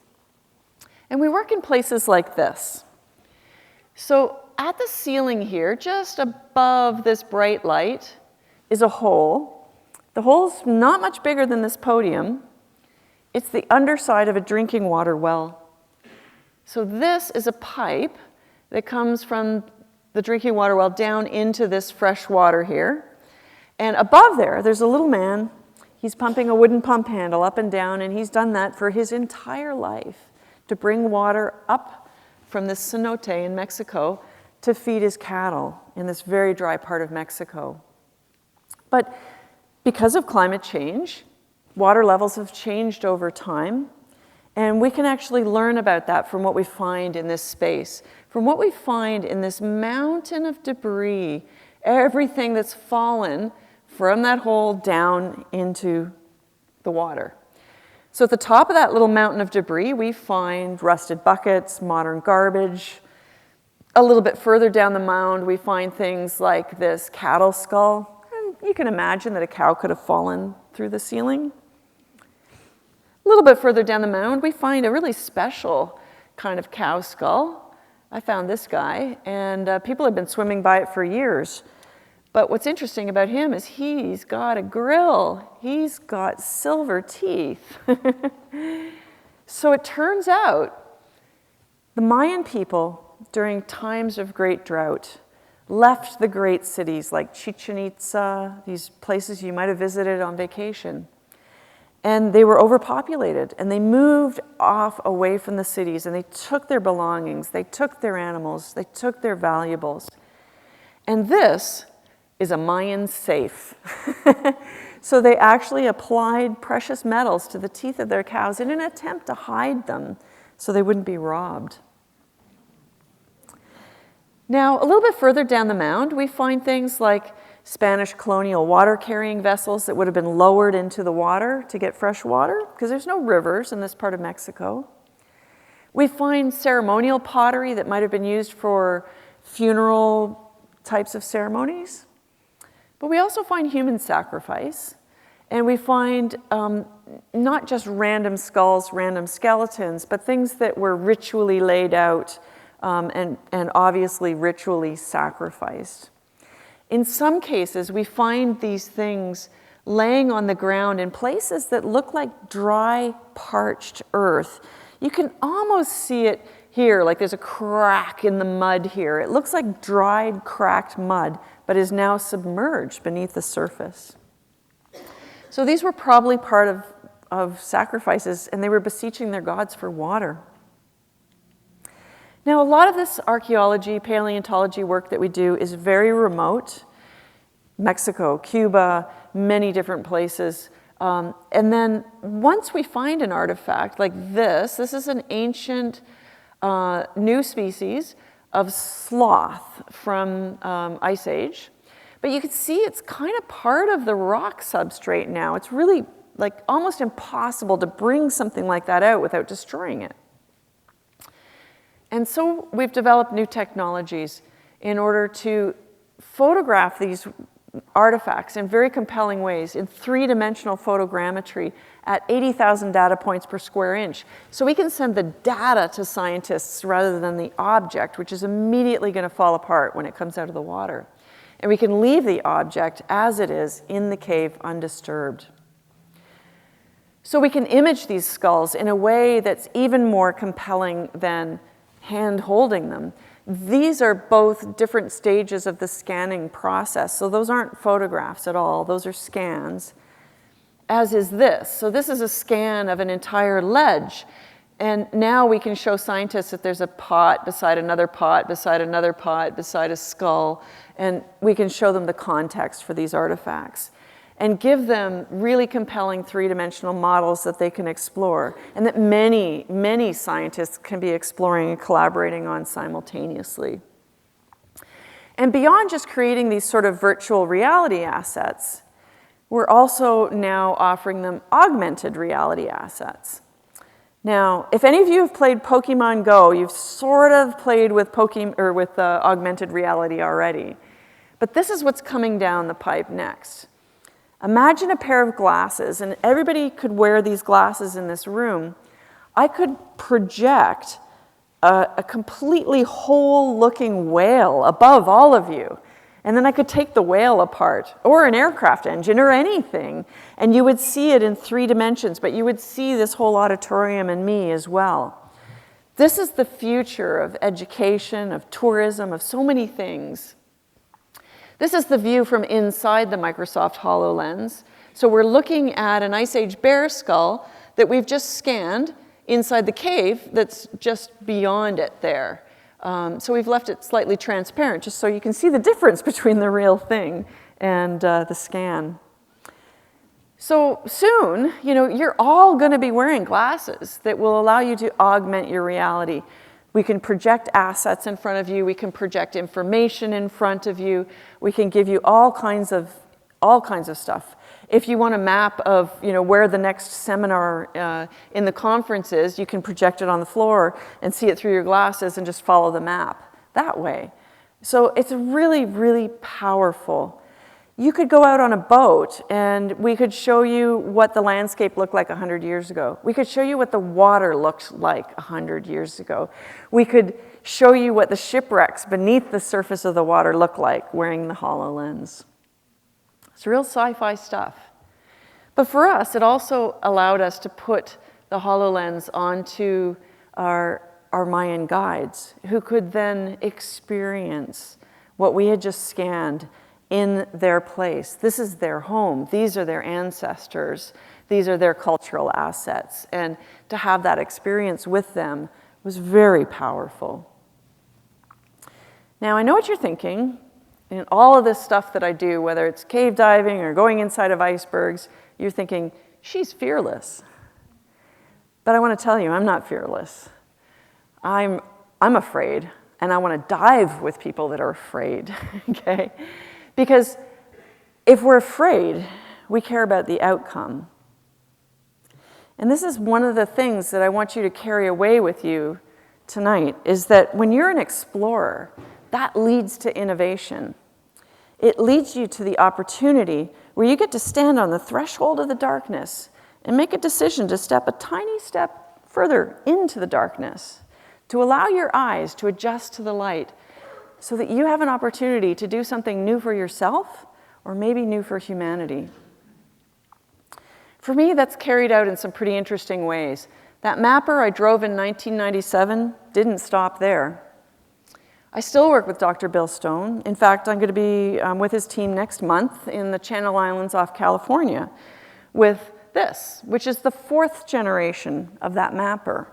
And we work in places like this. So at the ceiling here, just above this bright light, is a hole. The hole's not much bigger than this podium. It's the underside of a drinking water well. So this is a pipe that comes from the drinking water well down into this fresh water here. And above there, there's a little man. He's pumping a wooden pump handle up and down, and he's done that for his entire life to bring water up from this cenote in Mexico to feed his cattle in this very dry part of Mexico. But because of climate change, water levels have changed over time, and we can actually learn about that from what we find in this space, from what we find in this mountain of debris, everything that's fallen from that hole down into the water. So at the top of that little mountain of debris, we find rusted buckets, modern garbage. A little bit further down the mound, we find things like this cattle skull. And you can imagine that a cow could have fallen through the ceiling. A little bit further down the mound, we find a really special kind of cow skull. I found this guy, and people have been swimming by it for years. But what's interesting about him is he's got a grill. He's got silver teeth. So it turns out the Mayan people, during times of great drought, left the great cities like Chichen Itza, these places you might have visited on vacation. And they were overpopulated, and they moved off away from the cities, and they took their belongings, they took their animals, they took their valuables. And this is a Mayan safe. So they actually applied precious metals to the teeth of their cows in an attempt to hide them so they wouldn't be robbed. Now, a little bit further down the mound, we find things like Spanish colonial water-carrying vessels that would have been lowered into the water to get fresh water, because there's no rivers in this part of Mexico. We find ceremonial pottery that might have been used for funeral types of ceremonies. But we also find human sacrifice, and we find not just random skulls, random skeletons, but things that were ritually laid out and obviously ritually sacrificed. In some cases, we find these things laying on the ground in places that look like dry, parched earth. You can almost see it here, like there's a crack in the mud here. It looks like dried, cracked mud, but is now submerged beneath the surface. So these were probably part of sacrifices, and they were beseeching their gods for water. Now, a lot of this archaeology, paleontology work that we do is very remote. Mexico, Cuba, many different places. And then once we find an artifact like this is an ancient new species of sloth from Ice Age. But you can see it's kind of part of the rock substrate now. It's really like almost impossible to bring something like that out without destroying it. And so we've developed new technologies in order to photograph these artifacts in very compelling ways in three-dimensional photogrammetry at 80,000 data points per square inch. So we can send the data to scientists rather than the object, which is immediately going to fall apart when it comes out of the water. And we can leave the object as it is in the cave undisturbed. So we can image these skulls in a way that's even more compelling than hand holding them. These are both different stages of the scanning process. So those aren't photographs at all, those are scans, as is this. So this is a scan of an entire ledge. And now we can show scientists that there's a pot beside another pot, beside another pot, beside a skull, and we can show them the context for these artifacts and give them really compelling three-dimensional models that they can explore and that many, many scientists can be exploring and collaborating on simultaneously. And beyond just creating these sort of virtual reality assets, we're also now offering them augmented reality assets. Now, if any of you have played Pokemon Go, you've sort of played with augmented reality already. But this is what's coming down the pipe next. Imagine a pair of glasses, and everybody could wear these glasses in this room. I could project a completely whole-looking whale above all of you, and then I could take the whale apart, or an aircraft engine, or anything, and you would see it in 3 dimensions, but you would see this whole auditorium and me as well. This is the future of education, of tourism, of so many things. This is the view from inside the Microsoft HoloLens. So we're looking at an Ice Age bear skull that we've just scanned inside the cave that's just beyond it there. So we've left it slightly transparent just so you can see the difference between the real thing and the scan. So soon, you're all going to be wearing glasses that will allow you to augment your reality. We can project assets in front of you. We can project information in front of you. We can give you all kinds of stuff. If you want a map of where the next seminar in the conference is, you can project it on the floor and see it through your glasses and just follow the map that way. So it's really, really powerful. You could go out on a boat and we could show you what the landscape looked like 100 years ago. We could show you what the water looked like 100 years ago. We could show you what the shipwrecks beneath the surface of the water look like wearing the HoloLens. It's real sci-fi stuff. But for us, it also allowed us to put the HoloLens onto our Mayan guides, who could then experience what we had just scanned in their place. This is their home. These are their ancestors. These are their cultural assets. And to have that experience with them was very powerful. Now, I know what you're thinking. In all of this stuff that I do, whether it's cave diving or going inside of icebergs, you're thinking, she's fearless. But I want to tell you, I'm not fearless. I'm afraid, and I want to dive with people that are afraid, okay? Because if we're afraid, we care about the outcome. And this is one of the things that I want you to carry away with you tonight, is that when you're an explorer, that leads to innovation. It leads you to the opportunity where you get to stand on the threshold of the darkness and make a decision to step a tiny step further into the darkness, to allow your eyes to adjust to the light so that you have an opportunity to do something new for yourself or maybe new for humanity. For me, that's carried out in some pretty interesting ways. That mapper I drove in 1997 didn't stop there. I still work with Dr. Bill Stone. In fact, I'm going to be with his team next month in the Channel Islands off California with this, which is the 4th generation of that mapper.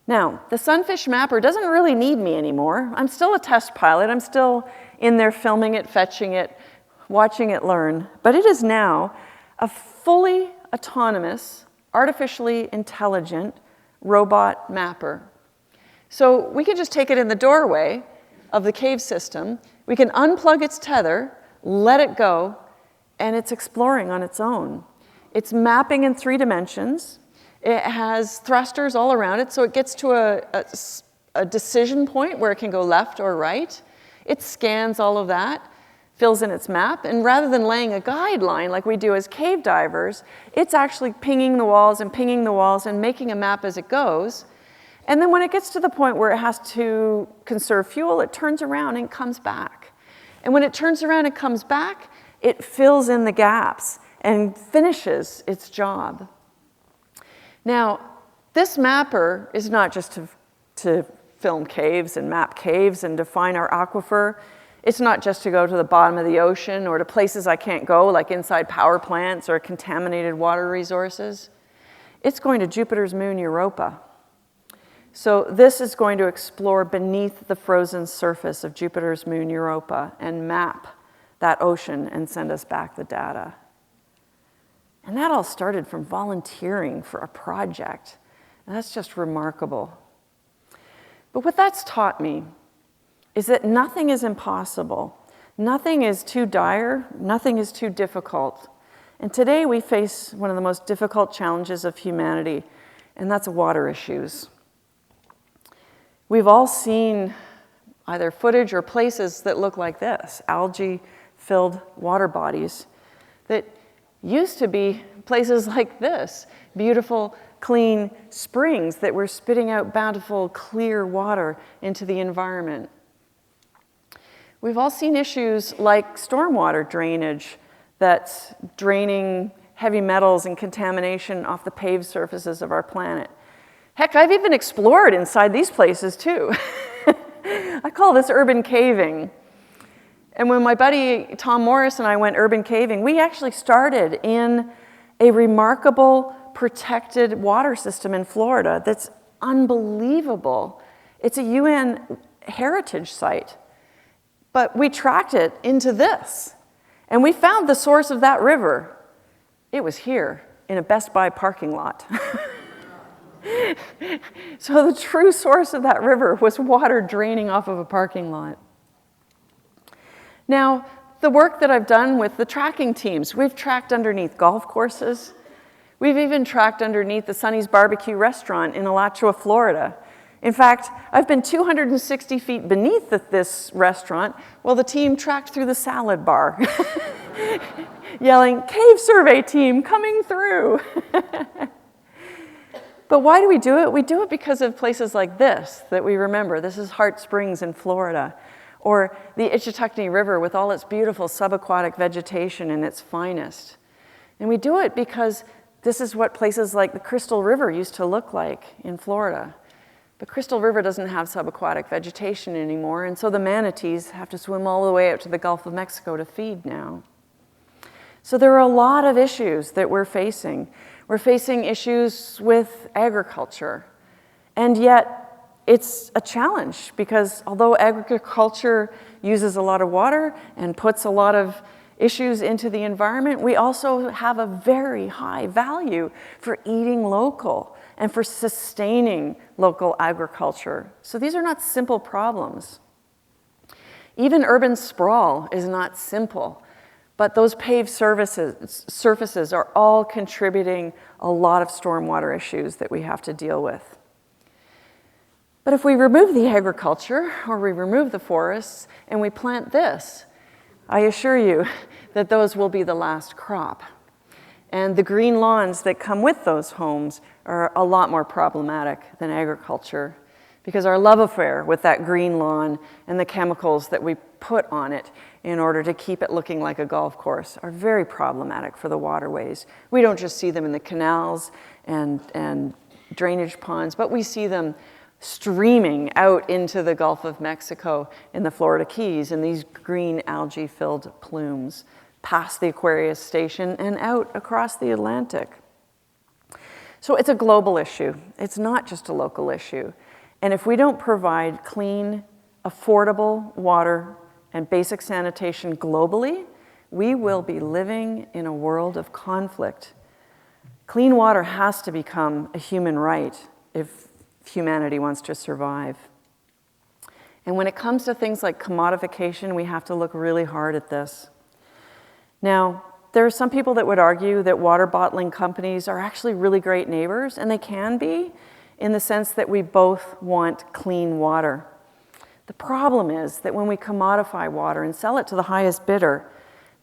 Now, the Sunfish mapper doesn't really need me anymore. I'm still a test pilot. I'm still in there filming it, fetching it, watching it learn. But it is now a fully autonomous, artificially intelligent robot mapper. So we can just take it in the doorway of the cave system. We can unplug its tether, let it go, and it's exploring on its own. It's mapping in 3 dimensions. It has thrusters all around it, so it gets to a decision point where it can go left or right. It scans all of that, fills in its map, and rather than laying a guideline like we do as cave divers, it's actually pinging the walls and making a map as it goes. And then when it gets to the point where it has to conserve fuel, it turns around and comes back. And when it turns around and comes back, it fills in the gaps and finishes its job. Now, this mapper is not just to film caves and map caves and define our aquifer. It's not just to go to the bottom of the ocean or to places I can't go, like inside power plants or contaminated water resources. It's going to Jupiter's moon, Europa. So this is going to explore beneath the frozen surface of Jupiter's moon, Europa, and map that ocean and send us back the data. And that all started from volunteering for a project. And that's just remarkable. But what that's taught me is that nothing is impossible. Nothing is too dire. Nothing is too difficult. And today we face one of the most difficult challenges of humanity, and that's water issues. We've all seen either footage or places that look like this, algae-filled water bodies that used to be places like this, beautiful, clean springs that were spitting out bountiful, clear water into the environment. We've all seen issues like stormwater drainage that's draining heavy metals and contamination off the paved surfaces of our planet. Heck, I've even explored inside these places too. I call this urban caving. And when my buddy Tom Morris and I went urban caving, we actually started in a remarkable protected water system in Florida that's unbelievable. It's a UN heritage site. But we tracked it into this. And we found the source of that river. It was here in a Best Buy parking lot. So the true source of that river was water draining off of a parking lot. Now, the work that I've done with the tracking teams, we've tracked underneath golf courses. We've even tracked underneath the Sonny's Barbecue restaurant in Alachua, Florida. In fact, I've been 260 feet beneath this restaurant while the team tracked through the salad bar, yelling, "Cave survey team coming through." But why do we do it? We do it because of places like this that we remember. This is Hart Springs in Florida, or the Ichetucknee River with all its beautiful subaquatic vegetation in its finest. And we do it because this is what places like the Crystal River used to look like in Florida. But Crystal River doesn't have subaquatic vegetation anymore, and so the manatees have to swim all the way out to the Gulf of Mexico to feed now. So there are a lot of issues that we're facing. We're facing issues with agriculture, and yet it's a challenge because although agriculture uses a lot of water and puts a lot of issues into the environment, we also have a very high value for eating local and for sustaining local agriculture. So these are not simple problems. Even urban sprawl is not simple, but those paved surfaces are all contributing a lot of stormwater issues that we have to deal with. But if we remove the agriculture or we remove the forests and we plant this, I assure you that those will be the last crop. And the green lawns that come with those homes are a lot more problematic than agriculture because our love affair with that green lawn and the chemicals that we put on it in order to keep it looking like a golf course are very problematic for the waterways. We don't just see them in the canals and drainage ponds, but we see them streaming out into the Gulf of Mexico in the Florida Keys in these green algae-filled plumes, past the Aquarius station and out across the Atlantic. So it's a global issue. It's not just a local issue. And if we don't provide clean, affordable water and basic sanitation globally, we will be living in a world of conflict. Clean water has to become a human right if humanity wants to survive. And when it comes to things like commodification, we have to look really hard at this. Now, there are some people that would argue that water bottling companies are actually really great neighbors, and they can be, in the sense that we both want clean water. The problem is that when we commodify water and sell it to the highest bidder,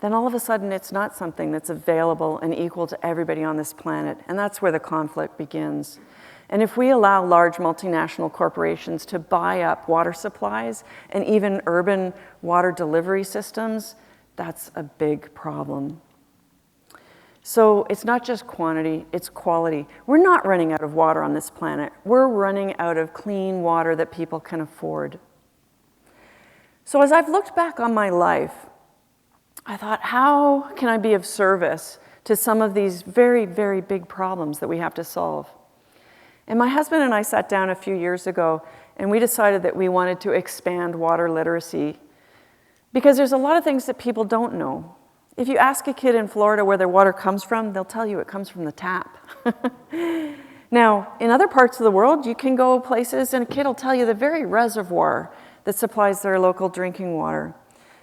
then all of a sudden it's not something that's available and equal to everybody on this planet, and that's where the conflict begins. And if we allow large multinational corporations to buy up water supplies and even urban water delivery systems, that's a big problem. So it's not just quantity, it's quality. We're not running out of water on this planet. We're running out of clean water that people can afford. So as I've looked back on my life, I thought, how can I be of service to some of these very, very big problems that we have to solve. And my husband and I sat down a few years ago and we decided that we wanted to expand water literacy because there's a lot of things that people don't know. If you ask a kid in Florida where their water comes from, they'll tell you it comes from the tap. Now, in other parts of the world, you can go places and a kid will tell you the very reservoir that supplies their local drinking water.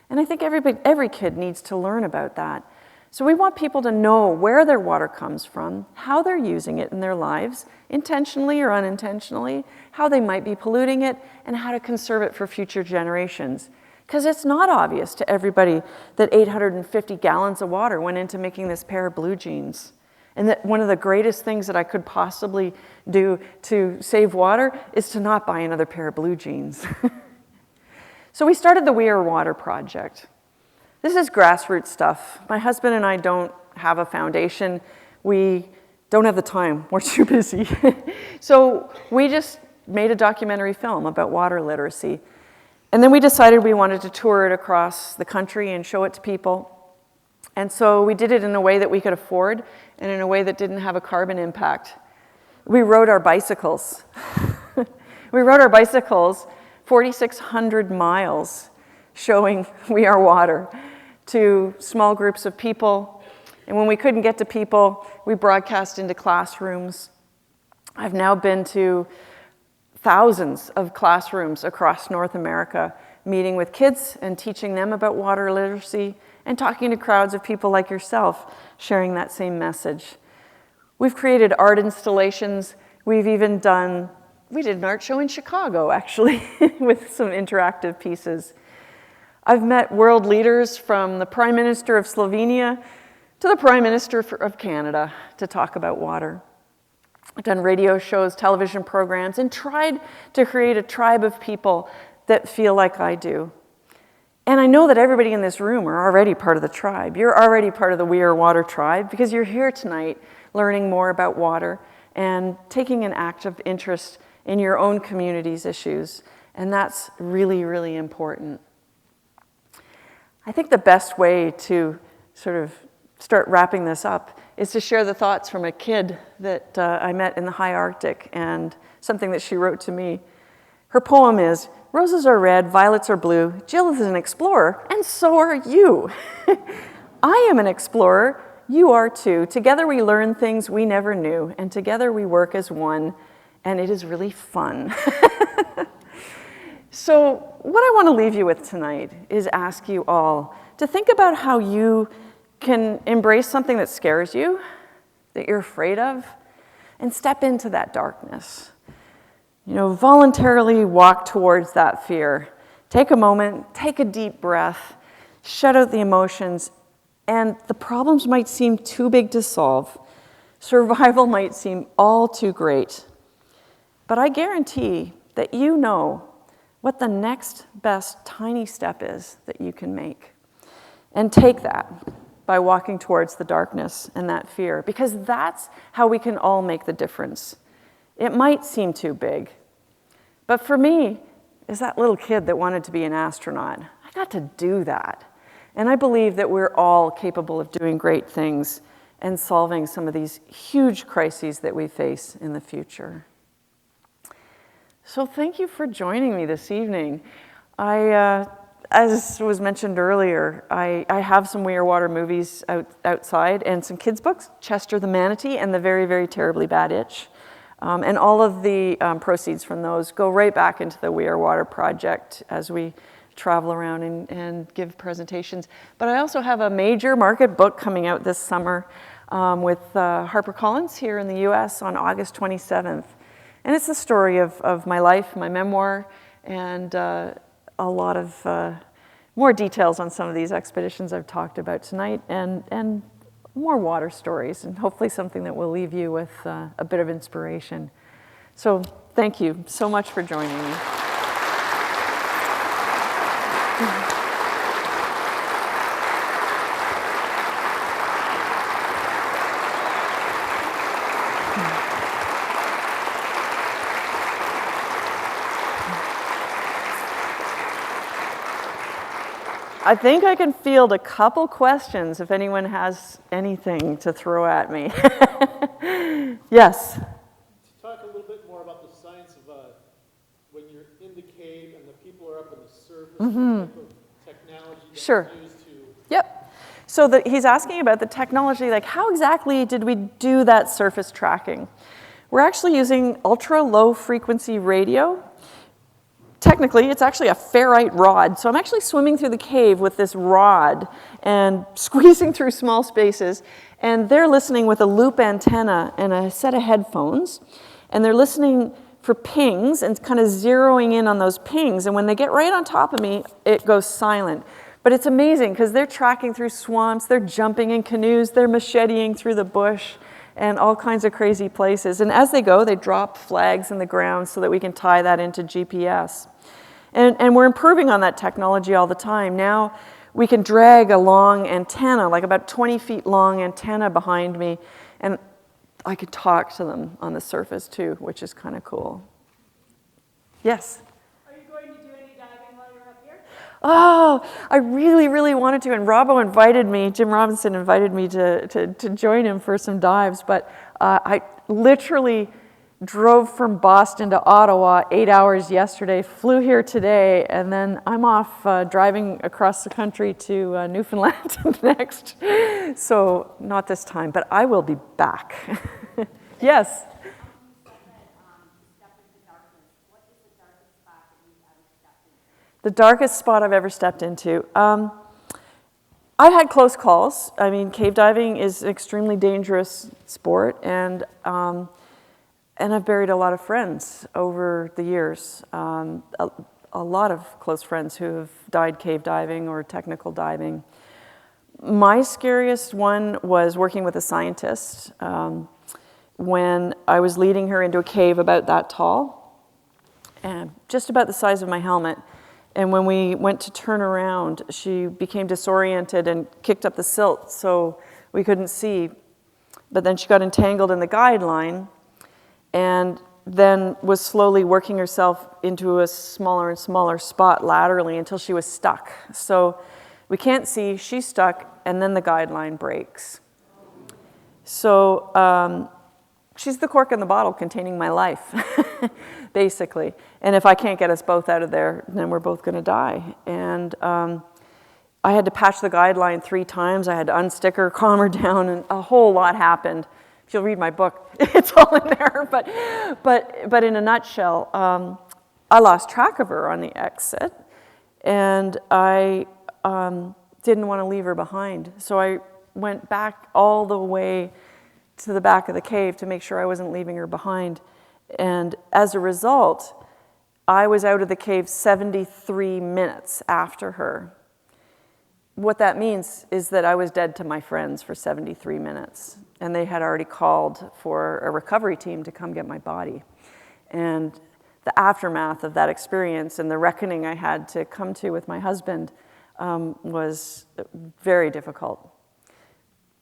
And I think every kid needs to learn about that. So we want people to know where their water comes from, how they're using it in their lives, intentionally or unintentionally, how they might be polluting it, and how to conserve it for future generations. Because it's not obvious to everybody that 850 gallons of water went into making this pair of blue jeans. And that one of the greatest things that I could possibly do to save water is to not buy another pair of blue jeans. So we started the We Are Water project. This is grassroots stuff. My husband and I don't have a foundation. We don't have the time. We're too busy. So we just made a documentary film about water literacy. And then we decided we wanted to tour it across the country and show it to people. And so we did it in a way that we could afford and in a way that didn't have a carbon impact. We rode our bicycles. We rode our bicycles 4,600 miles showing We Are Water to small groups of people. And when we couldn't get to people, we broadcast into classrooms. I've now been to thousands of classrooms across North America, meeting with kids and teaching them about water literacy and talking to crowds of people like yourself, sharing that same message. We've created art installations. We did an art show in Chicago, actually, with some interactive pieces. I've met world leaders from the Prime Minister of Slovenia to the Prime Minister of Canada to talk about water. I've done radio shows, television programs, and tried to create a tribe of people that feel like I do. And I know that everybody in this room are already part of the tribe. You're already part of the We Are Water tribe because you're here tonight learning more about water and taking an active interest in your own community's issues. And that's really, really important. I think the best way to sort of start wrapping this up is to share the thoughts from a kid that I met in the high Arctic and something that she wrote to me. Her poem is, "Roses are red, violets are blue. Jill is an explorer, and so are you." I am an explorer, you are too. Together we learn things we never knew, and together we work as one, and it is really fun. So what I want to leave you with tonight is ask you all to think about how you can embrace something that scares you, that you're afraid of, and step into that darkness. You know, voluntarily walk towards that fear. Take a moment, take a deep breath, shut out the emotions, and the problems might seem too big to solve. Survival might seem all too great. But I guarantee that you know what the next best tiny step is that you can make. And take that by walking towards the darkness and that fear, because that's how we can all make the difference. It might seem too big, but for me, as that little kid that wanted to be an astronaut, I got to do that. And I believe that we're all capable of doing great things and solving some of these huge crises that we face in the future. So thank you for joining me this evening. As was mentioned earlier, I have some We Are Water movies outside and some kids' books, Chester the Manatee and The Very, Very Terribly Bad Itch. And all of the proceeds from those go right back into the We Are Water project as we travel around and give presentations. But I also have a major market book coming out this summer with HarperCollins here in the US on August 27th. And it's the story of my life, my memoir, and a lot of more details on some of these expeditions I've talked about tonight, and more water stories, and hopefully something that will leave you with a bit of inspiration. So thank you so much for joining me. I think I can field a couple questions if anyone has anything to throw at me. Yes? Talk a little bit more about the science of when you're in the cave and the people are up on the surface, what type of technology that's Sure. used to... Yep. So he's asking about the technology, like how exactly did we do that surface tracking? We're actually using ultra-low frequency radio. Technically, it's actually a ferrite rod. So I'm actually swimming through the cave with this rod and squeezing through small spaces. And they're listening with a loop antenna and a set of headphones. And they're listening for pings and kind of zeroing in on those pings. And when they get right on top of me, it goes silent. But it's amazing because they're tracking through swamps, they're jumping in canoes, they're macheteing through the bush and all kinds of crazy places. And as they go, they drop flags in the ground so that we can tie that into GPS. And we're improving on that technology all the time. Now we can drag a long antenna, like about 20 feet long antenna behind me, and I could talk to them on the surface too, which is kind of cool. Yes? Are you going to do any diving while you're up here? Oh, I really, really wanted to, and Robbo invited me, Jim Robinson invited me to join him for some dives, but I literally drove from Boston to Ottawa 8 hours yesterday, flew here today, and then I'm off driving across the country to Newfoundland next. So not this time, but I will be back. Yes? The darkest spot I've ever stepped into. I've had close calls. I mean, cave diving is an extremely dangerous sport, and I've buried a lot of friends over the years. A lot of close friends who have died cave diving or technical diving. My scariest one was working with a scientist when I was leading her into a cave about that tall, and just about the size of my helmet. And when we went to turn around, she became disoriented and kicked up the silt so we couldn't see. But then she got entangled in the guideline and then was slowly working herself into a smaller and smaller spot laterally until she was stuck. So we can't see, she's stuck, and then the guideline breaks. So she's the cork in the bottle containing my life, basically. And if I can't get us both out of there, then we're both gonna die. And I had to patch the guideline 3 times. I had to unstick her, calm her down, and a whole lot happened. If you'll read my book, it's all in there. But in a nutshell, I lost track of her on the exit, and I didn't want to leave her behind. So I went back all the way to the back of the cave to make sure I wasn't leaving her behind. And as a result, I was out of the cave 73 minutes after her. What that means is that I was dead to my friends for 73 minutes, and they had already called for a recovery team to come get my body. And the aftermath of that experience and the reckoning I had to come to with my husband was very difficult.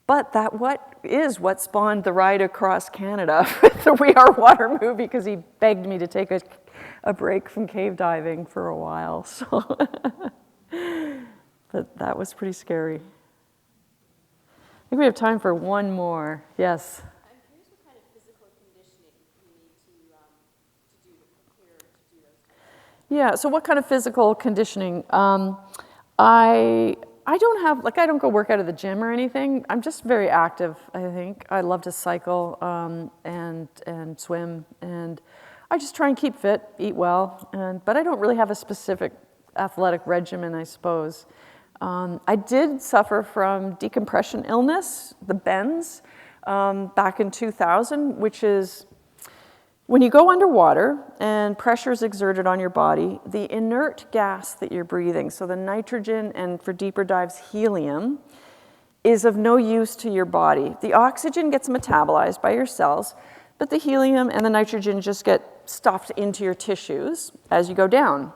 But what spawned the ride across Canada with the We Are Water movie, because he begged me to take a break from cave diving for a while. So, but that was pretty scary. I think we have time for one more. Yes? I'm curious what kind of physical conditioning you need to do to prepare to do those types of things. Yeah, so what kind of physical conditioning? I don't have, I don't go work out at the gym or anything. I'm just very active, I think. I love to cycle and swim, and I just try and keep fit, eat well, but I don't really have a specific athletic regimen, I suppose. I did suffer from decompression illness, the bends, back in 2000, which is when you go underwater and pressure is exerted on your body, the inert gas that you're breathing, so the nitrogen and for deeper dives, helium, is of no use to your body. The oxygen gets metabolized by your cells, but the helium and the nitrogen just get stuffed into your tissues as you go down.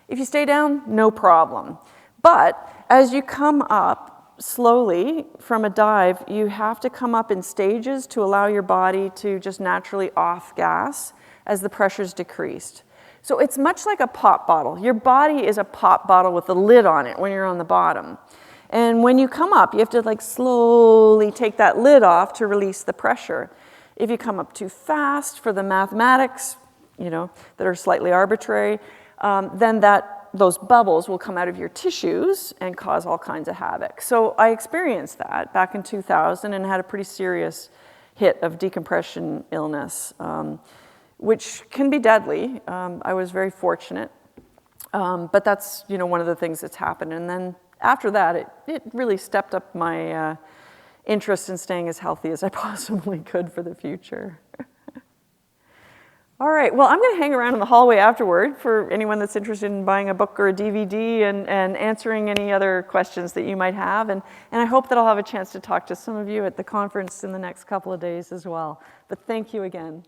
If you stay down, no problem. But as you come up slowly from a dive, you have to come up in stages to allow your body to just naturally off gas as the pressure's decreased. So it's much like a pop bottle. Your body is a pop bottle with a lid on it when you're on the bottom. And when you come up, you have to like slowly take that lid off to release the pressure. If you come up too fast for the mathematics, you know, that are slightly arbitrary, then those bubbles will come out of your tissues and cause all kinds of havoc. So I experienced that back in 2000 and had a pretty serious hit of decompression illness, which can be deadly. I was very fortunate, but that's, you know, one of the things that's happened. And then after that, it really stepped up my interest in staying as healthy as I possibly could for the future. All right, well, I'm going to hang around in the hallway afterward for anyone that's interested in buying a book or a DVD and answering any other questions that you might have. And I hope that I'll have a chance to talk to some of you at the conference in the next couple of days as well. But thank you again.